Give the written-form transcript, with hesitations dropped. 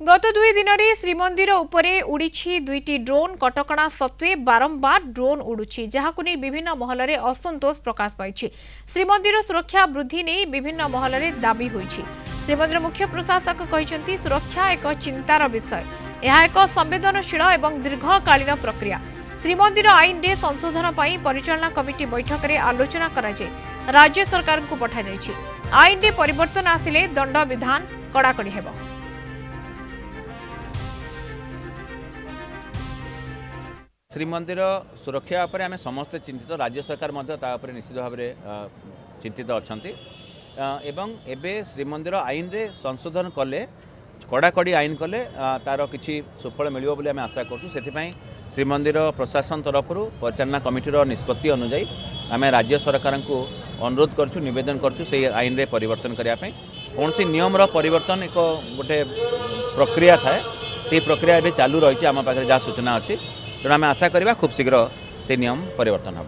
गत 2 दिन में श्रीमंदिर उपरे उड़ी दुईटी ड्रोन कटकणा सत्वे बारंबार ड्रोन उड़ुछि जहाकु नहीं विभिन्न महल में असंतोष प्रकाश पाई। श्रीमंदिर सुरक्षा वृद्धि नहीं विभिन्न महल में दाबी होइछि। श्रीमंदिर मुख्य प्रशासक कहते सुरक्षा एक चिंतार विषय, यह एक संवेदनशील और दीर्घकालीन प्रक्रिया। श्रीमंदिर आईन रे संशोधन पर परिचालना कमिटी बैठक में आलोचना कराଯାए राज्य सरकार को पठाई। आईन रे परिवर्तन आसिले दंड विधान कड़ाकड़ी हेबो। श्रीमंदिर सुरक्षा उपर आम समस्ते चिंतित, राज्य सरकार निश्चित भाव में चिंतित अच्छा एवं एबे श्रीमंदिर आईन रे संशोधन कले कड़ाकड़ी आईन कले तार किसी सुफल मिल आम आशा करूँ। श्रीमंदिर प्रशासन तरफ परिचालना कमिटीर निष्पत्ति अनुजाई आम राज्य सरकार को अनुरोध करूँ, निवेदन करूँ से आईन रे परिवर्तन करने कौन सी नियम परिवर्तन एक गोटे प्रक्रिया थाए से प्रक्रिया एवं चालू रही आम पाखे जहाँ सूचना अच्छी तेणु आम आशा करवा खूब शीघ्र से नियम परिवर्तन हम।